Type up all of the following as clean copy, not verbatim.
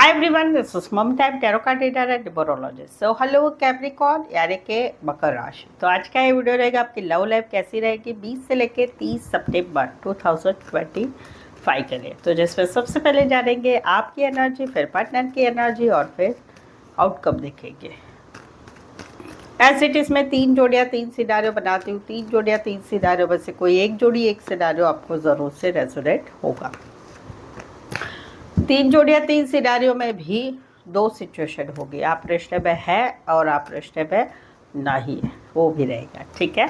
Hi everyone, this is Mamta, I'm tarot card reader and numerologist. So hello Capricorn यानी कि मकर राशि। तो आज का ये वीडियो रहेगा आपकी लव लाइफ कैसी रहेगी 20 से लेके 30 सितंबर 2025 के लिए। तो जिसमें सबसे पहले जानेंगे आपकी एनर्जी, फिर पार्टनर की एनर्जी और फिर आउटकम देखेंगे। एज इट इज मैं 3 जोड़ियाँ 3 सिनारियो बनाती हूँ। 3 जोड़ियाँ 3 सिनारियो में से कोई एक जोड़ी एक सिनारियो आपको ज़रूर से रेजोनेट होगा। 3 जोड़ियाँ 3 सिनारियों में भी 2 सिचुएशन होगी। आप रिश्ते में है और आप रिश्ते में नहीं है, वो भी रहेगा। ठीक है,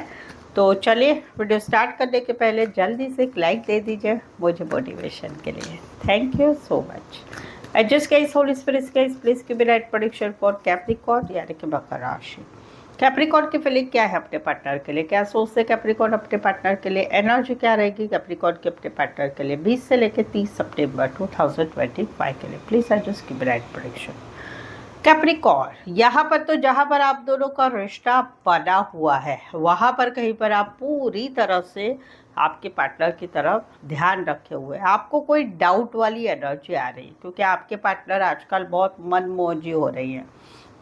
तो चलिए वीडियो स्टार्ट करने के पहले जल्दी से एक लाइक दे दीजिए मुझे मोटिवेशन के लिए। Thank you so much. Adjust guys, Holi spirit guys, please give me right prediction for Capricorn यानी कि मकर राशि। कैप्रिकॉर्न की फीलिंग क्या है अपने पार्टनर के लिए, क्या सोचते कैप्रिकॉर्न अपने पार्टनर के लिए, एनर्जी क्या रहेगी कैप्रिकॉर्न के अपने पार्टनर के लिए 20 से लेकर 30 सितंबर 2025 के लिए। Please I just give right prediction. Capricorn, यहाँ पर तो जहाँ पर आप दोनों का रिश्ता बना हुआ है वहाँ पर कहीं पर आप पूरी तरह से आपके पार्टनर की तरफ ध्यान रखे हुए हैं। आपको कोई डाउट वाली एनर्जी आ रही है क्योंकि आपके पार्टनर आजकल बहुत मनमौजी हो रही है।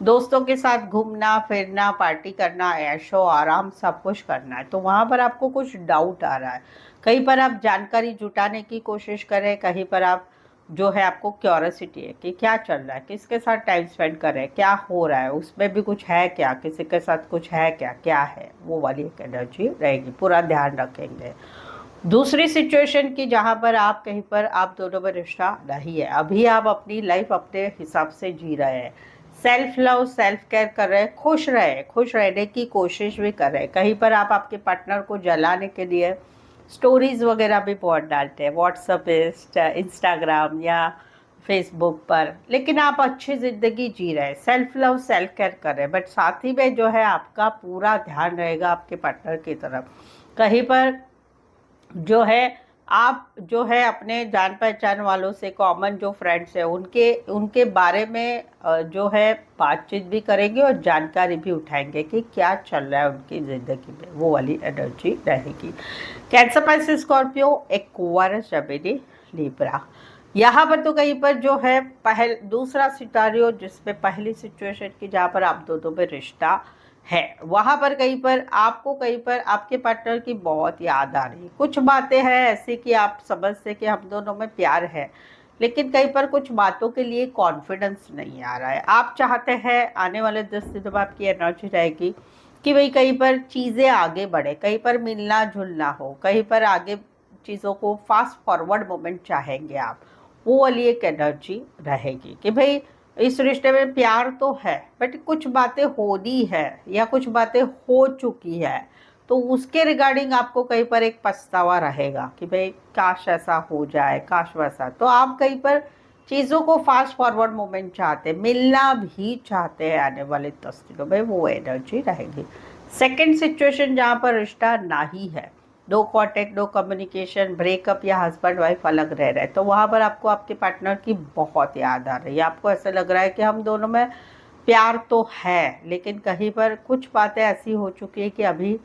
दोस्तों के साथ घूमना फिरना, पार्टी करना, ऐशो आराम सब कुछ करना है, तो वहाँ पर आपको कुछ डाउट आ रहा है। कहीं पर आप जानकारी जुटाने की कोशिश करें, कहीं पर आप जो है आपको क्यूरियोसिटी है कि क्या चल रहा है, किसके साथ टाइम स्पेंड कर रहे हैं, क्या हो रहा है, उसमें भी कुछ है क्या, किसी के साथ कुछ है क्या, क्या है, वो वाली एक एनर्जी रहेगी। पूरा ध्यान रखेंगे। दूसरी सिचुएशन की जहाँ पर आप कहीं पर आप दोनों में रिश्ता नहीं है, अभी आप अपनी लाइफ अपने हिसाब से जी रहे हैं, सेल्फ लव सेल्फ केयर कर रहे हैं, खुश रहे, खुश रहने की कोशिश भी कर रहे हैं। कहीं पर आप आपके पार्टनर को जलाने के लिए स्टोरीज वगैरह भी बहुत डालते हैं व्हाट्सएप, इंस्टाग्राम या फेसबुक पर, लेकिन आप अच्छी ज़िंदगी जी रहे हैं, सेल्फ लव सेल्फ केयर कर रहे हैं, बट साथ ही में जो है आपका पूरा ध्यान रहेगा आपके पार्टनर की तरफ। कहीं पर जो है आप जो है अपने जान पहचान वालों से, कॉमन जो फ्रेंड्स हैं उनके उनके बारे में जो है बातचीत भी करेंगे और जानकारी भी उठाएंगे कि क्या चल रहा है उनकी ज़िंदगी में, वो वाली एनर्जी रहेगी। Cancer, Pisces, Scorpio, Aquarius, Gemini, Libra. यहाँ पर तो कहीं पर जो है दूसरा सितारियो जिसमें पहली सिचुएशन की जहाँ पर आप दोनों में रिश्ता है, वहाँ पर कहीं पर आपको कहीं पर आपके पार्टनर की बहुत याद आ रही है। कुछ बातें हैं ऐसी कि आप समझते कि हम दोनों में प्यार है, लेकिन कहीं पर कुछ बातों के लिए कॉन्फिडेंस नहीं आ रहा है। आप चाहते हैं आने वाले 10 दिनों में आपकी एनर्जी रहेगी कि भाई कहीं पर चीज़ें आगे बढ़े, कहीं पर मिलना जुलना हो, कहीं पर आगे चीज़ों को फास्ट फॉरवर्ड मोमेंट चाहेंगे आप, वो वाली एक एनर्जी रहेगी कि भाई इस रिश्ते में प्यार तो है बट कुछ बातें होनी है या कुछ बातें हो चुकी है, तो उसके रिगार्डिंग आपको कहीं पर एक पछतावा रहेगा कि भाई काश ऐसा हो जाए, काश वैसा। तो आप कहीं पर चीज़ों को फास्ट फॉरवर्ड मोमेंट चाहते हैं, मिलना भी चाहते हैं आने वाले 10 दिनों में, वो एनर्जी रहेगी। सेकेंड सिचुएशन जहाँ पर रिश्ता नहीं है, no contact, no communication, breakup या हस्बैंड वाइफ अलग रह रहे हैं, तो वहाँ पर आपको आपके पार्टनर की बहुत याद आ रही है। आपको ऐसा लग रहा है कि हम दोनों में प्यार तो है, लेकिन कहीं पर कुछ बातें ऐसी हो चुकी है कि अभी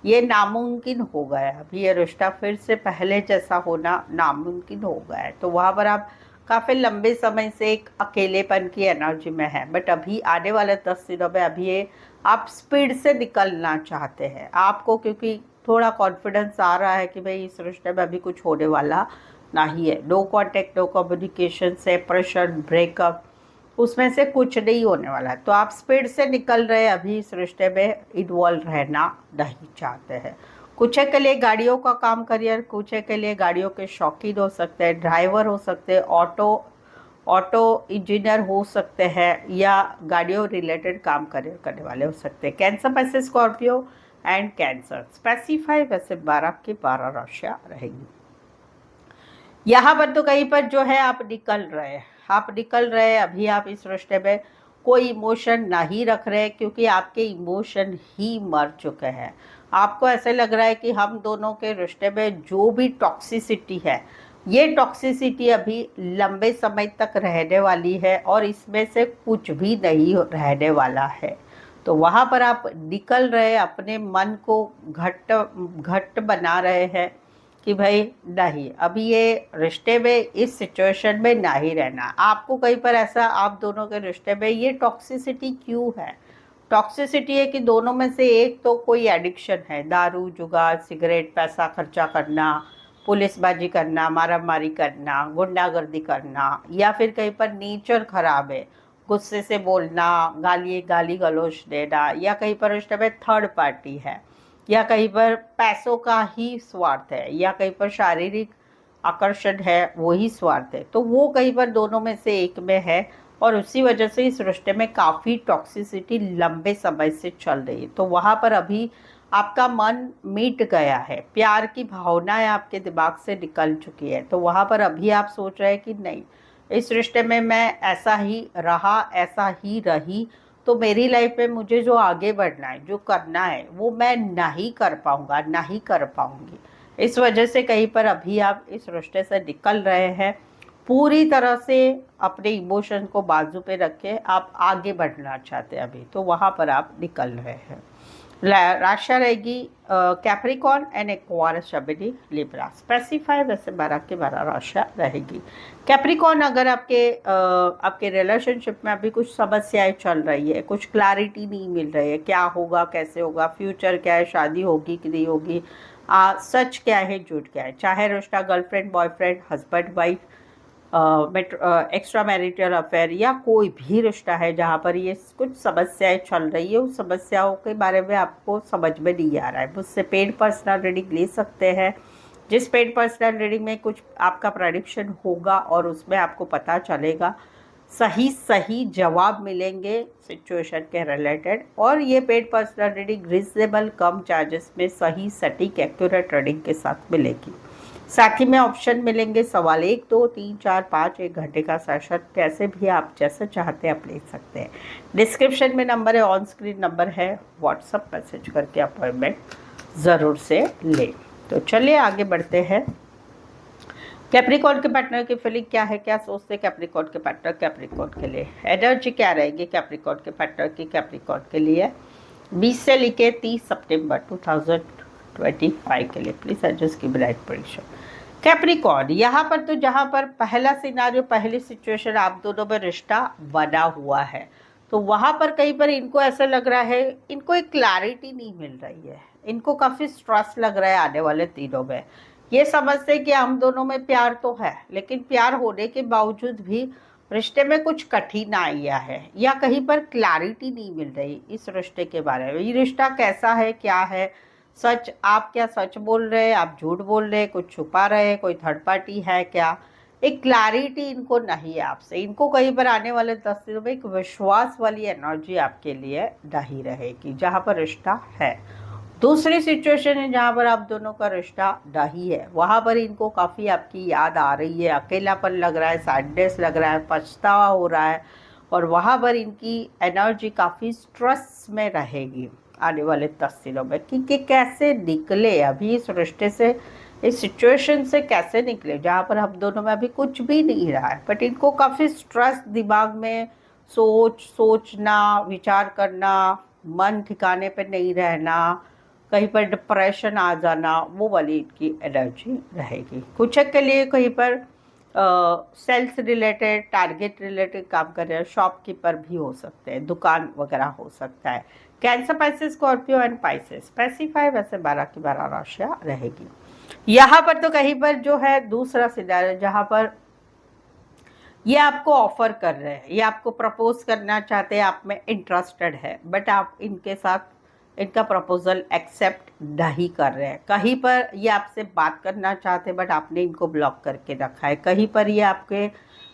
ये नामुमकिन हो गया है, अभी ये रिश्ता फिर से पहले जैसा होना नामुमकिन हो गया है। तो वहाँ पर आप काफ़ी लंबे समय से एक अकेलेपन की एनर्जी में है, बट अभी आने वाले 10 दिनों में अभी ये आप स्पीड से निकलना चाहते हैं आपको, क्योंकि थोड़ा कॉन्फिडेंस आ रहा है कि भाई इस रिश्ते में अभी कुछ होने वाला नहीं है। No contact, no communication, separation, breakup, उसमें से कुछ नहीं होने वाला है। तो आप स्पीड से निकल रहे, अभी इस रिश्ते में इन्वॉल्व रहना नहीं चाहते हैं। कुछ के लिए गाड़ियों का काम करियर, कुछ के लिए गाड़ियों के शौकीन हो सकते हैं, ड्राइवर हो सकते हैं, ऑटो इंजीनियर हो सकते हैं, या गाड़ियों रिलेटेड काम करने वाले हो सकते हैं। कैंसर, पैसे, स्कॉर्पियो एंड कैंसर स्पेसिफाई वैसे 12 की 12 राशियाँ रहेंगी। यहाँ पर तो कहीं पर जो है आप निकल रहे हैं, अभी आप इस रिश्ते में कोई इमोशन नहीं रख रहे क्योंकि आपके इमोशन ही मर चुके हैं। आपको ऐसे लग रहा है कि हम दोनों के रिश्ते में जो भी टॉक्सिसिटी है, ये टॉक्सिसिटी अभी लंबे समय तक रहने वाली है और इसमें से कुछ भी नहीं रहने वाला है। तो वहाँ पर आप निकल रहे, अपने मन को घट्ट घट्ट बना रहे हैं, कि भाई नहीं, अभी ये रिश्ते में इस सिचुएशन में नहीं रहना। आपको कहीं पर ऐसा आप दोनों के रिश्ते में ये टॉक्सिसिटी क्यों है? टॉक्सिसिटी है कि दोनों में से एक तो कोई एडिक्शन है, दारू, जुगार, सिगरेट, पैसा खर्चा करना, पुलिसबाजी करना, मारामारी करना, गुंडागर्दी करना, या फिर कहीं पर नेचर खराब है, गुस्से से बोलना, गाली गलौज देना, या कहीं पर रिश्ते में थर्ड पार्टी है, या कहीं पर पैसों का ही स्वार्थ है, या कहीं पर शारीरिक आकर्षण है वही स्वार्थ है, तो वो कहीं पर दोनों में से एक में है, और उसी वजह से इस रिश्ते में काफ़ी टॉक्सिसिटी लंबे समय से चल रही है। तो वहाँ पर अभी आपका मन मिट गया है, प्यार की भावनाएं आपके दिमाग से निकल चुकी है, तो वहाँ पर अभी आप सोच रहे हैं कि नहीं, इस रिश्ते में मैं ऐसा ही रहा, ऐसा ही रही, तो मेरी लाइफ में मुझे जो आगे बढ़ना है, जो करना है, वो मैं नहीं कर पाऊंगा, नहीं कर पाऊंगी। इस वजह से कहीं पर अभी आप इस रिश्ते से निकल रहे हैं, पूरी तरह से अपने इमोशन को बाजू पे रख के आप आगे बढ़ना चाहते हैं अभी, तो वहाँ पर आप निकल रहे हैं। राशि रहेगी Capricorn and Aquarius, Shabari, Libra. Specify वैसे 12 के 12 राशि रहेगी। कैप्रिकॉन, अगर आपके रिलेशनशिप में अभी कुछ समस्याएं चल रही है, कुछ क्लैरिटी नहीं मिल रही है, क्या होगा, कैसे होगा, फ्यूचर क्या है, शादी होगी कि नहीं होगी, सच क्या है, झूठ क्या है, चाहे रिश्ता girlfriend boyfriend, husband wife, extra marital affair, या कोई भी रिश्ता है जहाँ पर ये कुछ समस्याएं चल रही है, उस समस्याओं के बारे में आपको समझ में नहीं आ रहा है, मुझसे पेड पर्सनल रीडिंग ले सकते हैं। जिस पेड पर्सनल रीडिंग में कुछ आपका प्रेडिक्शन होगा और उसमें आपको पता चलेगा, सही सही जवाब मिलेंगे सिचुएशन के रिलेटेड, और ये पेड पर्सनल रीडिंग रिजनेबल कम चार्जेस में सही सटीक एक्यूरेट रीडिंग के साथ मिलेगी। साथ ही में ऑप्शन मिलेंगे सवाल 1, 2, 3, 4, 5, 1 घंटे का सेशन, कैसे भी आप जैसे चाहते हैं आप ले सकते हैं। डिस्क्रिप्शन में नंबर है, ऑन स्क्रीन नंबर है, व्हाट्सअप मैसेज करके अपॉइंटमेंट ज़रूर से लें। तो चलिए आगे बढ़ते हैं। कैप्रिकॉर्न के पार्टनर की फीलिंग क्या है, क्या सोचते हैं कैप्रिकॉर्न के पार्टनर कैप्रिकॉर्न के लिए, एनर्जी क्या रहेगी कैप्रिकॉर्न के पार्टनर की कैप्रिकॉर्न के लिए 20 से लेके 30 सितंबर 2025 के लिए। प्लीज एडजस्ट की ब्राइट प्रेडिक्शन। कैप्रिकॉर्न, यहाँ पर तो जहाँ पर पहला सिनारियो, पहली सिचुएशन आप दोनों में रिश्ता बना हुआ है, तो वहाँ पर कहीं पर इनको ऐसा लग रहा है, इनको एक क्लैरिटी नहीं मिल रही है, इनको काफ़ी स्ट्रेस लग रहा है आने वाले दिनों में। ये समझते कि हम दोनों में प्यार तो है, लेकिन प्यार होने के बावजूद भी रिश्ते में कुछ कठिनाइयाँ है, या कहीं पर क्लैरिटी नहीं मिल रही इस रिश्ते के बारे में। ये रिश्ता कैसा है, क्या है, सच, आप क्या सच बोल रहे हैं, आप झूठ बोल रहे हैं, कुछ छुपा रहे हैं, कोई थर्ड पार्टी है क्या, एक क्लैरिटी इनको नहीं है आपसे। इनको कहीं पर आने वाले 10 दिनों में एक विश्वास वाली एनर्जी आपके लिए नहीं रहेगी जहाँ पर रिश्ता है। दूसरी सिचुएशन है जहाँ पर आप दोनों का रिश्ता नहीं है, वहाँ पर इनको काफ़ी आपकी याद आ रही है, अकेलापन लग रहा है, सैडनेस लग रहा है, पछतावा हो रहा है, और वहाँ पर इनकी एनर्जी काफ़ी स्ट्रेस में रहेगी आने वाले 10 दिनों में कि कैसे निकले अभी इस रिश्ते से, इस सिचुएशन से कैसे निकले जहाँ पर हम दोनों में अभी कुछ भी नहीं रहा है, बट इनको काफ़ी स्ट्रेस दिमाग में, सोचना, विचार करना, मन ठिकाने पे नहीं रहना, कहीं पर डिप्रेशन आ जाना, वो वाली इनकी एनर्जी रहेगी। कुछ के लिए कहीं पर सेल्स रिलेटेड, टारगेट रिलेटेड काम कर रहे हैं, शॉपकीपर भी हो सकते हैं, दुकान वगैरह हो सकता है। Cancer, Pisces, Scorpio and Pisces. Specify वैसे 12 की 12 राशियाँ रहेगी। यहाँ पर तो कहीं पर जो है दूसरा सिनारियो जहाँ पर ये आपको ऑफर कर रहे हैं, ये आपको प्रपोज करना चाहते हैं, आप में इंटरेस्टेड है, बट आप इनके साथ इनका प्रपोजल एक्सेप्ट नहीं कर रहे हैं। कहीं पर ये आपसे बात करना चाहते हैं, बट आपने इनको ब्लॉक करके रखा है। कहीं पर ये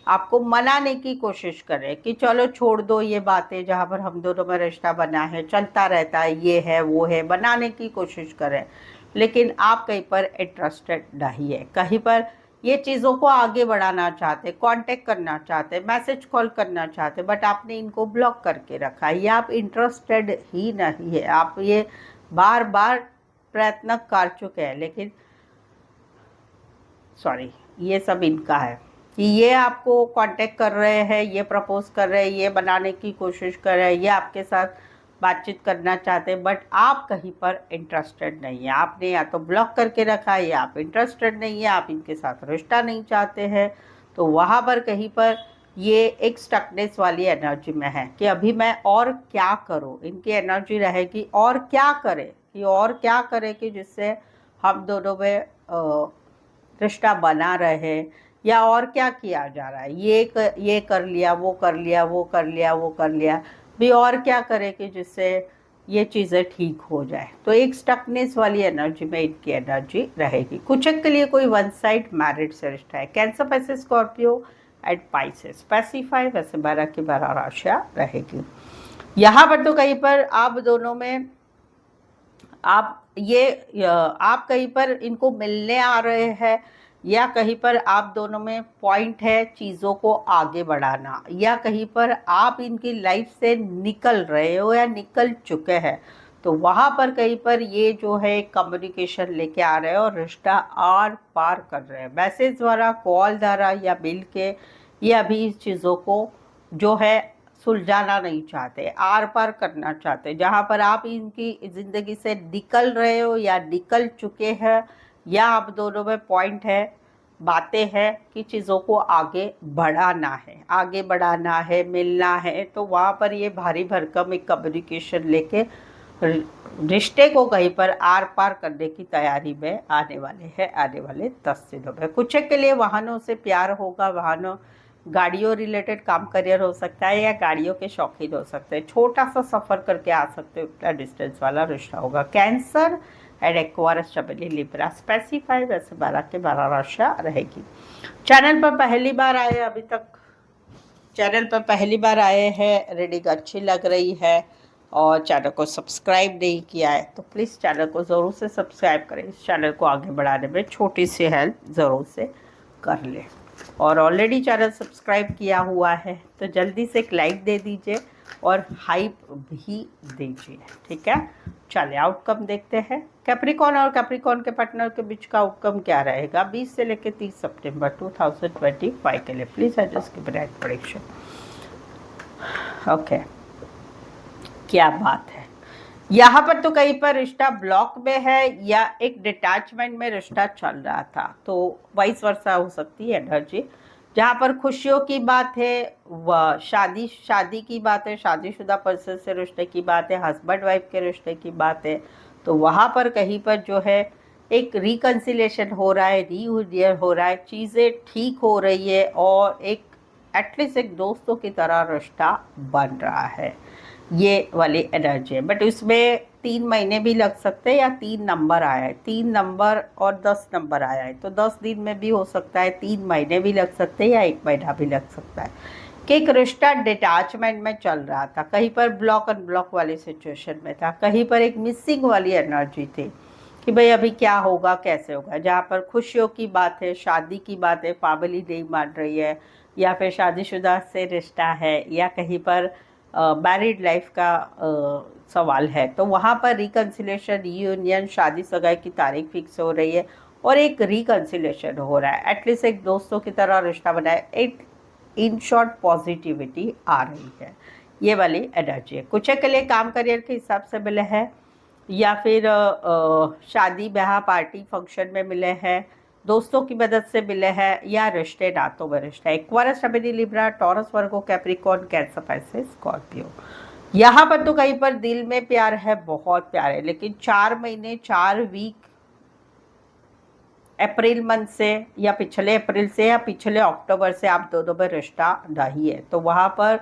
आपको मनाने की कोशिश कर रहे हैं कि चलो छोड़ दो ये बातें, जहाँ पर हम दोनों में रिश्ता बना है, चलता रहता है, ये है वो है, बनाने की कोशिश कर रहे हैं, लेकिन आप कहीं पर इंटरेस्टेड नहीं है। कहीं पर ये चीज़ों को आगे बढ़ाना चाहते, कांटेक्ट करना चाहते, मैसेज कॉल करना चाहते, बट आपने इनको ब्लॉक करके रखा है, या आप इंटरेस्टेड ही नहीं है। आप ये बार बार प्रयत्न कर चुके हैं, लेकिन सॉरी, ये सब इनका है कि ये आपको कांटेक्ट कर रहे हैं, ये प्रपोज कर रहे हैं, ये बनाने की कोशिश कर रहे हैं, ये आपके साथ बातचीत करना चाहते हैं, बट आप कहीं पर इंटरेस्टेड नहीं है। आपने या तो ब्लॉक करके रखा है या आप इंटरेस्टेड नहीं है, आप इनके साथ रिश्ता नहीं चाहते हैं। तो वहाँ पर कहीं पर ये एक स्टकनेस वाली एनर्जी में है कि अभी मैं और क्या करूँ। इनकी एनर्जी रहेगी और क्या करे, कि और क्या करे कि जिससे हम दोनों में रिश्ता बना रहे, या और क्या किया जा रहा है। ये कर लिया, वो कर लिया, वो कर लिया, वो कर लिया, भी और क्या करे कि जिससे ये चीज़ें ठीक हो जाए। तो एक स्टकनेस वाली एनर्जी में इनकी एनर्जी रहेगी। कुछ के लिए कोई वन साइड मैरिड से रिश्ता है। कैंसर, पैसे, स्कॉर्पियो एंड पाइसेस स्पेसिफाई, वैसे 12 की 12 राशियाँ रहेगी। यहाँ पर तो कहीं पर आप दोनों में आप कहीं पर इनको मिलने आ रहे हैं, या कहीं पर आप दोनों में पॉइंट है चीज़ों को आगे बढ़ाना, या कहीं पर आप इनकी लाइफ से निकल रहे हो या निकल चुके हैं। तो वहाँ पर कहीं पर ये जो है कम्युनिकेशन लेके आ रहे हैं और रिश्ता आर पार कर रहे हैं, मैसेज द्वारा, कॉल द्वारा या मिल के। ये अभी इस चीज़ों को जो है सुलझाना नहीं चाहते, आर पार करना चाहते। जहाँ पर आप इनकी ज़िंदगी से निकल रहे हो या निकल चुके हैं, या आप दोनों में पॉइंट है, बातें हैं कि चीज़ों को आगे बढ़ाना है, आगे बढ़ाना है, मिलना है। तो वहाँ पर ये भारी भरकम एक कम्युनिकेशन लेके रिश्ते को कहीं पर आर पार करने की तैयारी में आने वाले हैं, आने वाले 10 दिनों में। कुछ के लिए वाहनों से प्यार होगा, वाहनों, गाड़ियों रिलेटेड काम, करियर हो सकता है, या गाड़ियों के शौकीन हो सकते हैं। छोटा सा सफ़र करके आ सकते हो, उतना डिस्टेंस वाला रिश्ता होगा। कैंसर एंड एक्वायरस, चमेली, लिब्रा स्पेसिफाई, वैसे 12 के 12 राशियाँ रहेगी। चैनल पर पहली बार आए, अभी तक चैनल पर पहली बार आए हैं, रीडिंग अच्छी लग रही है और चैनल को सब्सक्राइब नहीं किया है तो प्लीज़ चैनल को ज़रूर से सब्सक्राइब करें। इस चैनल को आगे बढ़ाने में छोटी सी हेल्प ज़रूर से कर लें। और ऑलरेडी चैनल सब्सक्राइब किया हुआ है तो जल्दी से एक लाइक दे दीजिए और हाइप भी दीजिए, ठीक है। चलिए आउटकम देखते हैं। कैप्रिकॉन और कैप्रिकॉन के पार्टनर के बीच का आउटकम क्या रहेगा 20 से लेकर 30 सितंबर 2025 के लिए। प्लीज़ एडजस्ट की ब्राइट प्रेडिक्शन। ओके, क्या बात है। यहाँ पर तो कहीं पर रिश्ता ब्लॉक में है या एक डिटैचमेंट में रिश्ता चल रहा था, तो वाइस वर्सा हो सकती है एनर्जी। जहाँ पर खुशियों की बात है, वह शादी की बात है, शादीशुदा पर्सन से रिश्ते की बात है, हस्बैंड वाइफ के रिश्ते की बात है। तो वहाँ पर कहीं पर जो है एक रिकन्सिलेशन हो रहा है, रीयूनियन हो रहा है, चीज़ें ठीक हो रही है और एक एटलीस्ट एक दोस्तों की तरह रिश्ता बन रहा है, ये वाली एनर्जी है। बट उसमें 3 महीने भी लग सकते हैं या 3 नंबर आया है, 3 नंबर और 10 नंबर आया है, तो 10 दिन में भी हो सकता है, 3 महीने भी लग सकते हैं या 1 महीना भी लग सकता है कि एक रिश्ता डिटैचमेंट में चल रहा था। कहीं पर ब्लॉक अनब्लॉक वाली सिचुएशन में था, कहीं पर एक मिसिंग वाली एनर्जी थी कि भाई अभी क्या होगा, कैसे होगा। जहाँ पर खुशियों की बात है, शादी की बात है, फैमिली नहीं मान रही है, या फिर शादीशुदा से रिश्ता है, या कहीं पर मैरिड लाइफ का सवाल है, तो वहाँ पर रिकन्सिलेशन, यूनियन, शादी सगाई की तारीख फिक्स हो रही है और एक रिकन्सिलेशन हो रहा है। एटलीस्ट एक दोस्तों की तरह रिश्ता बनाए, एक इन शॉर्ट पॉजिटिविटी आ रही है, ये वाली एनर्जी है। कुछ के लिए काम करियर के हिसाब से मिले हैं, या फिर शादी ब्याह पार्टी फंक्शन में मिले हैं, दोस्तों की मदद से मिले हैं, या रिश्ते नातों में रिश्ता। एक्वायरस, शबेनी, Libra, taurus, Virgo, Capricorn, cancer, Pisces, Scorpio. यहाँ पर तो कहीं पर दिल में प्यार है, बहुत प्यार है, लेकिन 4 महीने 4 वीक अप्रैल मंथ से या पिछले अप्रैल से या पिछले अक्टूबर से आप दोनों में रिश्ता नहीं है, तो वहाँ पर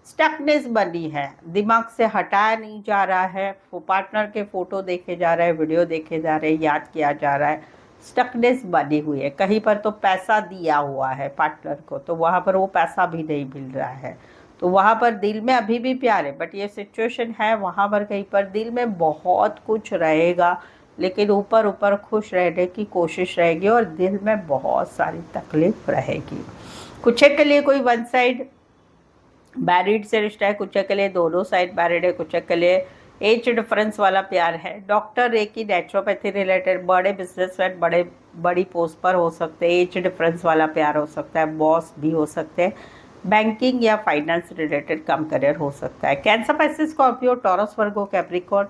स्टकनेस बनी है, दिमाग से हटाया नहीं जा रहा है। पार्टनर के फोटो देखे जा रहे हैं, वीडियो देखे जा रहे हैं, याद किया जा रहा है, स्टकनेस बनी हुई है। कहीं पर तो पैसा दिया हुआ है पार्टनर को, तो वहाँ पर वो पैसा भी नहीं मिल रहा है, तो वहाँ पर दिल में अभी भी प्यार है, बट ये सिचुएशन है वहाँ पर कहीं पर दिल में बहुत कुछ रहेगा, लेकिन ऊपर ऊपर खुश रहने की कोशिश रहेगी और दिल में बहुत सारी तकलीफ रहेगी। कुछ के लिए कोई वन साइड मैरिड से रिश्ता है, कुछ के लिए दोनों साइड मैरिड है, कुछ के लिए एज डिफरेंस वाला प्यार है। डॉक्टर, रेकी, नेचुरोपैथी रिलेटेड, बड़े बिजनेसमैन, बड़ी पोस्ट पर हो सकते हैं, एज डिफरेंस वाला प्यार हो सकता है, बॉस भी हो सकते हैं, बैंकिंग या फाइनेंस रिलेटेड कम करियर हो सकता है। Cancer, Pisces, Scorpio, Taurus, Virgo, Capricorn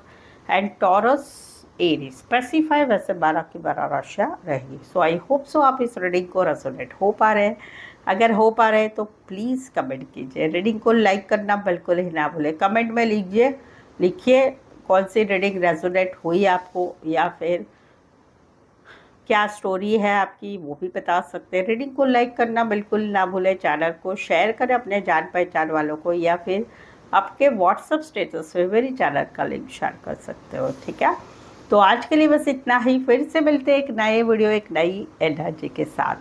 and Taurus Aries specify वैसे 12 की 12 राशियाँ रहेगी। सो आई होप सो आप इस रीडिंग को रेजोनेट हो पा रहे हैं। अगर हो पा रहे हैं तो प्लीज़ कमेंट कीजिए। रीडिंग को लाइक करना बिल्कुल ही ना भूलें। कमेंट में लिखिए कौन सी रीडिंग रेजोनेट हुई आपको, या फिर क्या स्टोरी है आपकी, वो भी बता सकते हैं। रीडिंग को लाइक करना बिल्कुल ना भूलें। चैनल को शेयर करें अपने जान पहचान वालों को, या फिर आपके व्हाट्सएप स्टेटस पे मेरी चैनल का लिंक शेयर कर सकते हो, ठीक है। तो आज के लिए बस इतना ही। फिर से मिलते हैं एक नए वीडियो, एक नई एनर्जी के साथ।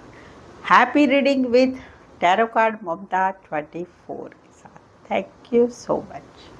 Happy reading with tarot card Mamta 24 के साथ। Thank you so much.